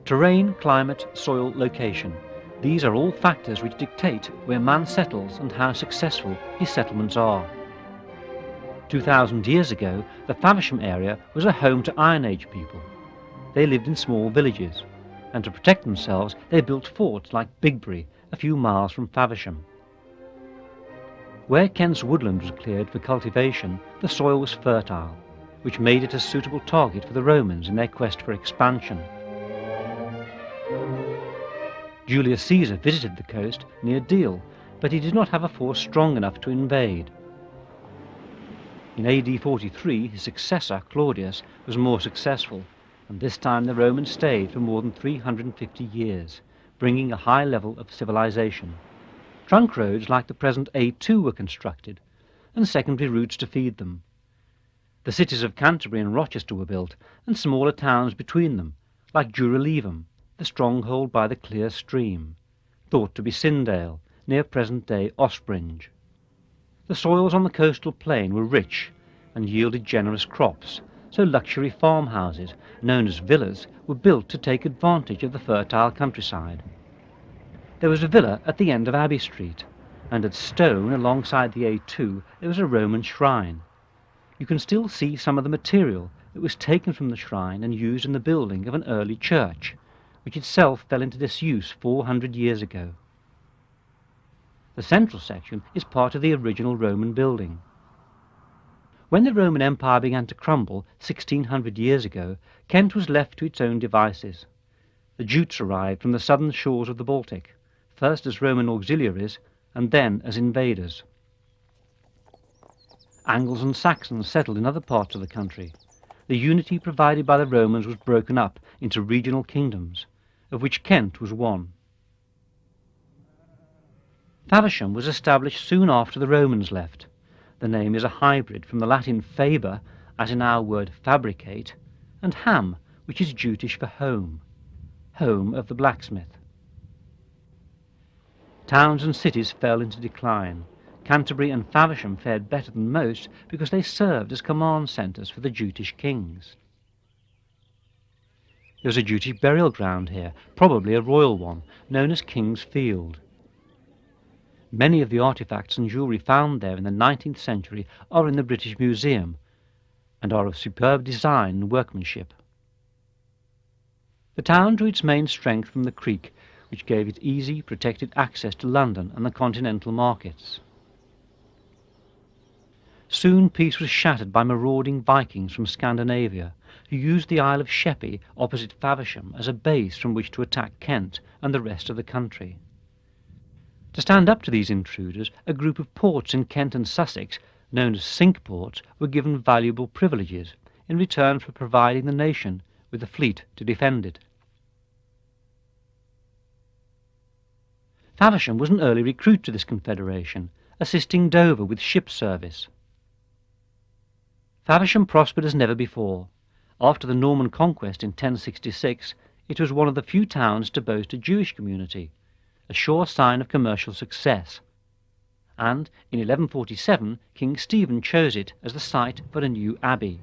Terrain, climate, soil, location. These are all factors which dictate where man settles and how successful his settlements are. 2,000 years ago, the Faversham area was a home to Iron Age people. They lived in small villages, and to protect themselves they built forts like Bigbury, a few miles from Faversham. Where Kent's woodland was cleared for cultivation, the soil was fertile, which made it a suitable target for the Romans in their quest for expansion. Julius Caesar visited the coast near Deal, but he did not have a force strong enough to invade. In AD 43, his successor, Claudius, was more successful, and this time the Romans stayed for more than 350 years, bringing a high level of civilization. Trunk roads like the present A2 were constructed, and secondary routes to feed them. The cities of Canterbury and Rochester were built, and smaller towns between them, like Duralevum, the stronghold by the clear stream, thought to be Sindale, near present-day Ospringe. The soils on the coastal plain were rich and yielded generous crops, so luxury farmhouses, known as villas, were built to take advantage of the fertile countryside. There was a villa at the end of Abbey Street, and at Stone, alongside the A2, there was a Roman shrine. You can still see some of the material that was taken from the shrine and used in the building of an early church, which itself fell into disuse 400 years ago. The central section is part of the original Roman building. When the Roman Empire began to crumble 1600 years ago, Kent was left to its own devices. The Jutes arrived from the southern shores of the Baltic, first as Roman auxiliaries and then as invaders. Angles and Saxons settled in other parts of the country. The unity provided by the Romans was broken up into regional kingdoms, of which Kent was one. Faversham was established soon after the Romans left. The name is a hybrid from the Latin faber, as in our word fabricate, and ham, which is Jutish for home, home of the blacksmith. Towns and cities fell into decline. Canterbury and Faversham fared better than most because they served as command centres for the Jutish kings. There was a Jutish burial ground here, probably a royal one, known as King's Field. Many of the artefacts and jewellery found there in the 19th century are in the British Museum and are of superb design and workmanship. The town drew its main strength from the creek, which gave it easy, protected access to London and the continental markets. Soon peace was shattered by marauding Vikings from Scandinavia, who used the Isle of Sheppey opposite Faversham as a base from which to attack Kent and the rest of the country. To stand up to these intruders, a group of ports in Kent and Sussex, known as Cinque Ports, were given valuable privileges in return for providing the nation with a fleet to defend it. Faversham was an early recruit to this confederation, assisting Dover with ship service. Faversham prospered as never before. After the Norman conquest in 1066, it was one of the few towns to boast a Jewish community, a sure sign of commercial success, and in 1147 King Stephen chose it as the site for a new abbey.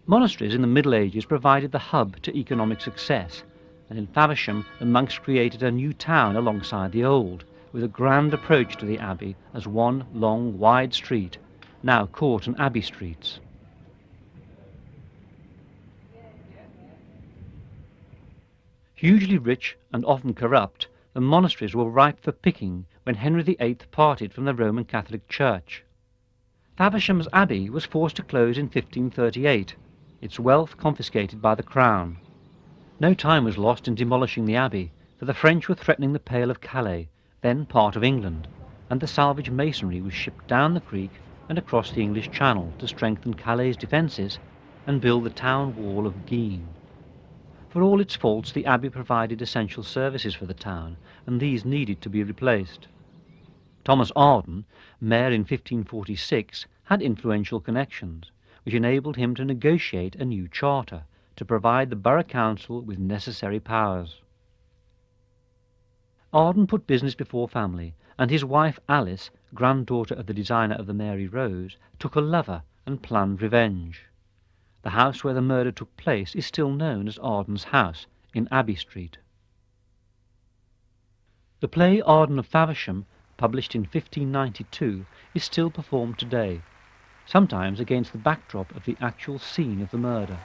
Monasteries in the Middle Ages provided the hub to economic success, and in Faversham the monks created a new town alongside the old, with a grand approach to the abbey as one long, wide street, now Court and Abbey streets. Hugely rich and often corrupt, the monasteries were ripe for picking when Henry VIII parted from the Roman Catholic Church. Faversham's abbey was forced to close in 1538, its wealth confiscated by the Crown. No time was lost in demolishing the abbey, for the French were threatening the Pale of Calais, then part of England, and the salvage masonry was shipped down the creek and across the English Channel to strengthen Calais' defences and build the town wall of Guisnes. For all its faults, the abbey provided essential services for the town, and these needed to be replaced. Thomas Arden, mayor in 1546, had influential connections, which enabled him to negotiate a new charter to provide the borough council with necessary powers. Arden put business before family, and his wife Alice, granddaughter of the designer of the Mary Rose, took a lover and planned revenge. The house where the murder took place is still known as Arden's House in Abbey Street. The play Arden of Faversham, published in 1592, is still performed today, sometimes against the backdrop of the actual scene of the murder.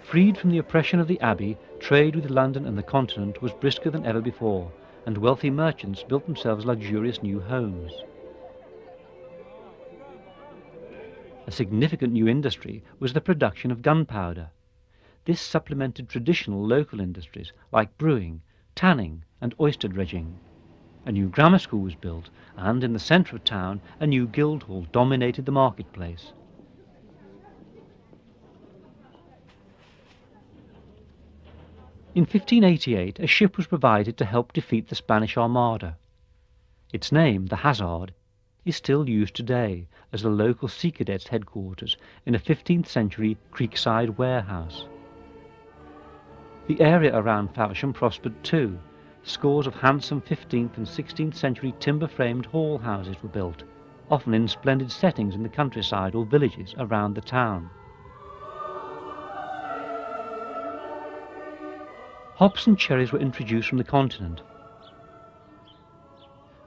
Freed from the oppression of the Abbey, trade with London and the continent was brisker than ever before, and wealthy merchants built themselves luxurious new homes. A significant new industry was the production of gunpowder. This supplemented traditional local industries like brewing, tanning and oyster dredging. A new grammar school was built, and in the centre of town a new guild hall dominated the marketplace. In 1588 a ship was provided to help defeat the Spanish Armada. Its name, the Hazard, is still used today as the local sea cadets' headquarters in a 15th century creekside warehouse. The area around Faversham prospered too. Scores of handsome 15th and 16th century timber-framed hall houses were built, often in splendid settings in the countryside or villages around the town. Hops and cherries were introduced from the continent.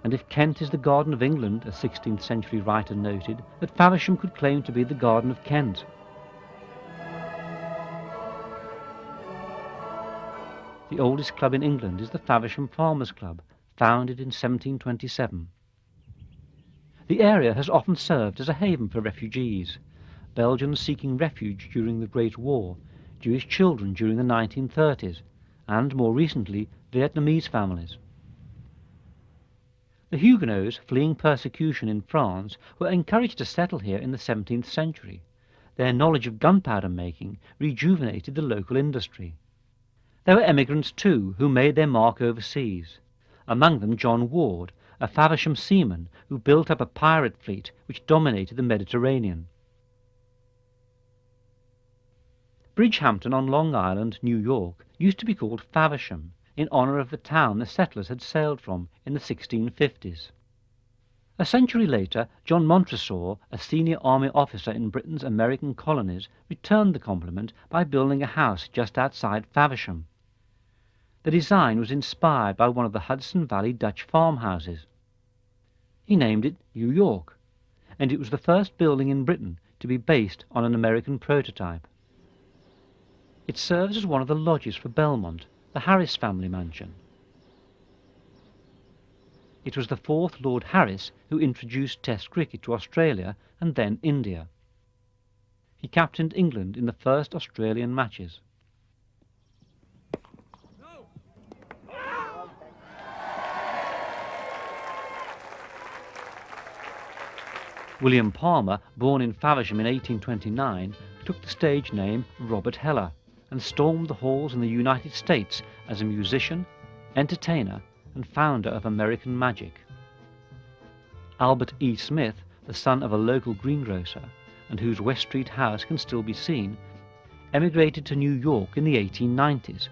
And if Kent is the Garden of England, a 16th century writer noted, that Faversham could claim to be the Garden of Kent. The oldest club in England is the Faversham Farmers' Club, founded in 1727. The area has often served as a haven for refugees, Belgians seeking refuge during the Great War, Jewish children during the 1930s, and more recently Vietnamese families. The Huguenots, fleeing persecution in France, were encouraged to settle here in the 17th century. Their knowledge of gunpowder making rejuvenated the local industry. There were emigrants too, who made their mark overseas, among them John Ward, a Faversham seaman who built up a pirate fleet which dominated the Mediterranean. Bridgehampton on Long Island, New York, used to be called Faversham, in honour of the town the settlers had sailed from in the 1650s. A century later, John Montresor, a senior army officer in Britain's American colonies, returned the compliment by building a house just outside Faversham. The design was inspired by one of the Hudson Valley Dutch farmhouses. He named it New York, and it was the first building in Britain to be based on an American prototype. It serves as one of the lodges for Belmont, the Harris family mansion. It was the fourth Lord Harris who introduced Test cricket to Australia and then India. He captained England in the first Australian matches. William Palmer, born in Faversham in 1829, took the stage name Robert Heller and stormed the halls in the United States as a musician, entertainer, and founder of American Magic. Albert E. Smith, the son of a local greengrocer, and whose West Street house can still be seen, emigrated to New York in the 1890s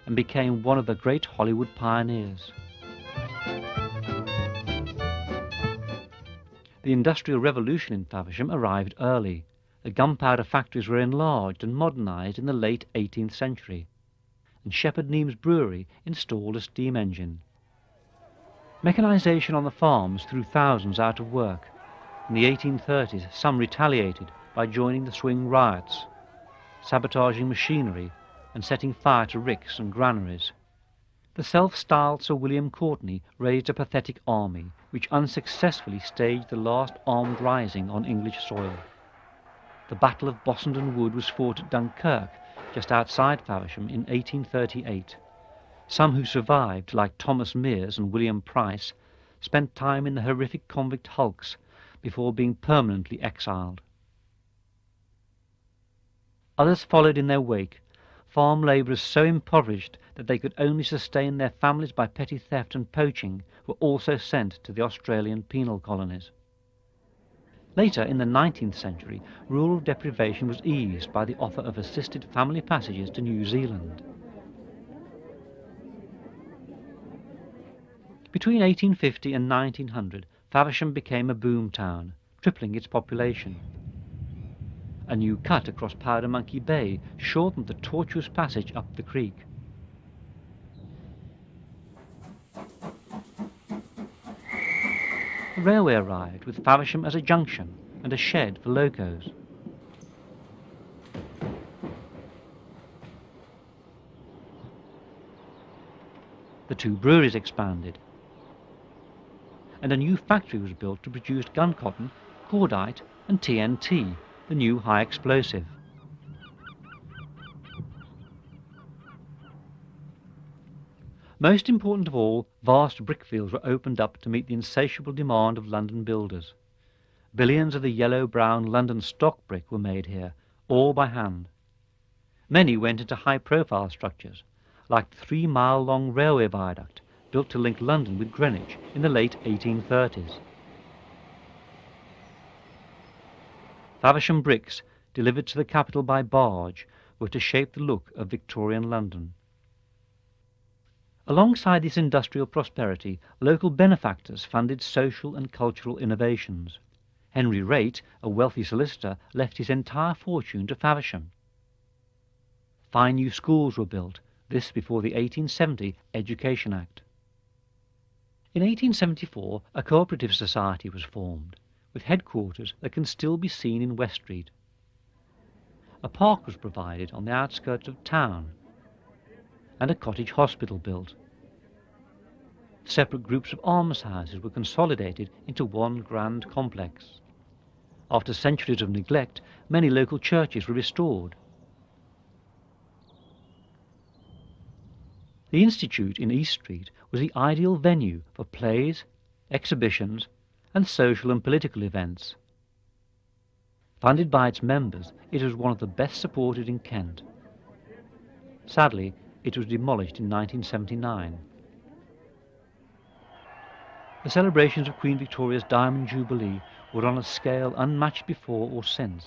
and became one of the great Hollywood pioneers. The Industrial Revolution in Faversham arrived early. The gunpowder factories were enlarged and modernised in the late 18th century, and Shepherd Neame's brewery installed a steam engine. Mechanisation on the farms threw thousands out of work. In the 1830s, some retaliated by joining the swing riots, sabotaging machinery and setting fire to ricks and granaries. The self-styled Sir William Courtenay raised a pathetic army which unsuccessfully staged the last armed rising on English soil. The Battle of Bossenden Wood was fought at Dunkirk, just outside Faversham, in 1838. Some who survived, like Thomas Mears and William Price, spent time in the horrific convict hulks before being permanently exiled. Others followed in their wake. Farm labourers so impoverished that they could only sustain their families by petty theft and poaching were also sent to the Australian penal colonies. Later, in the 19th century, rural deprivation was eased by the offer of assisted family passages to New Zealand. Between 1850 and 1900, Faversham became a boom town. tripling its population. A new cut across Powder Monkey Bay shortened the tortuous passage up the creek. The railway arrived with Faversham as a junction and a shed for locos. The two breweries expanded, and a new factory was built to produce gun cotton, cordite and TNT, the new high explosive. Most important of all, vast brickfields were opened up to meet the insatiable demand of London builders. Billions of the yellow-brown London stock brick were made here, all by hand. Many went into high-profile structures, like the 3-mile-long railway viaduct built to link London with Greenwich in the late 1830s. Faversham bricks, delivered to the capital by barge, were to shape the look of Victorian London. Alongside this industrial prosperity, local benefactors funded social and cultural innovations. Henry Rate, a wealthy solicitor, left his entire fortune to Faversham. Fine new schools were built, this before the 1870 Education Act. In 1874, a cooperative society was formed, with headquarters that can still be seen in West Street. A park was provided on the outskirts of town, and a cottage hospital built. Separate groups of almshouses were consolidated into one grand complex. After centuries of neglect, many local churches were restored. The Institute in East Street was the ideal venue for plays, exhibitions, and social and political events. Funded by its members, it was one of the best supported in Kent. Sadly, it was demolished in 1979. The celebrations of Queen Victoria's Diamond Jubilee were on a scale unmatched before or since,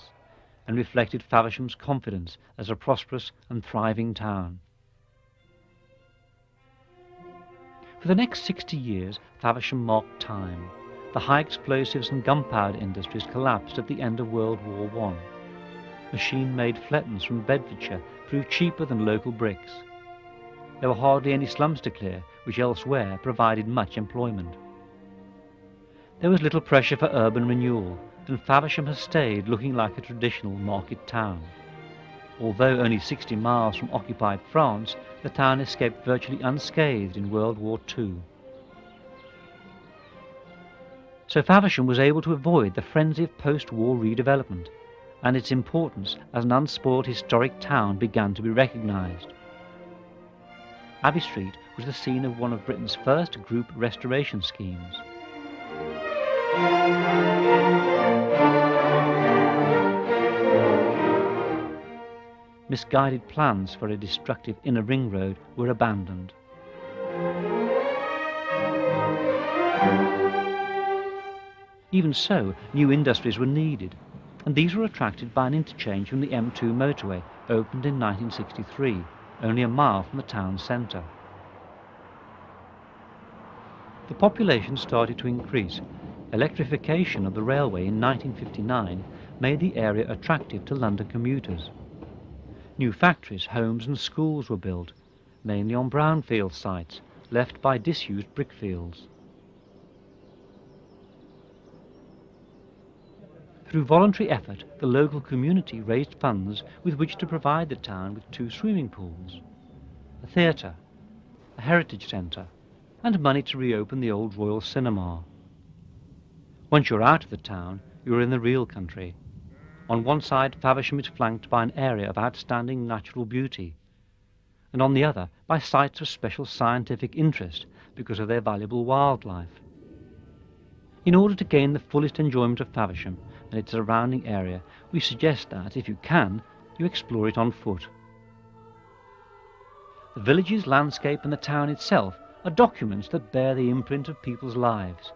and reflected Faversham's confidence as a prosperous and thriving town. For the next 60 years, Faversham marked time. The high explosives and gunpowder industries collapsed at the end of World War I. Machine-made flettons from Bedfordshire proved cheaper than local bricks. There were hardly any slums to clear, which elsewhere provided much employment. There was little pressure for urban renewal, and Faversham has stayed looking like a traditional market town. Although only 60 miles from occupied France, the town escaped virtually unscathed in World War II. So Faversham was able to avoid the frenzy of post-war redevelopment, and its importance as an unspoiled historic town began to be recognised. Abbey Street was the scene of one of Britain's first group restoration schemes. Misguided plans for a destructive inner ring road were abandoned. Even so, new industries were needed, and these were attracted by an interchange from the M2 motorway, opened in 1963, only a mile from the town centre. The population started to increase. Electrification of the railway in 1959 made the area attractive to London commuters. New factories, homes and schools were built, mainly on brownfield sites left by disused brickfields. Through voluntary effort, the local community raised funds with which to provide the town with 2 swimming pools, a theatre, a heritage centre, and money to reopen the old Royal Cinema. Once you're out of the town, you're in the real country. On one side, Faversham is flanked by an area of outstanding natural beauty, and on the other by sites of special scientific interest because of their valuable wildlife. In order to gain the fullest enjoyment of Faversham and its surrounding area, we suggest that, if you can, you explore it on foot. The village's landscape and the town itself are documents that bear the imprint of people's lives,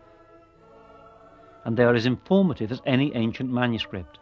and they are as informative as any ancient manuscript.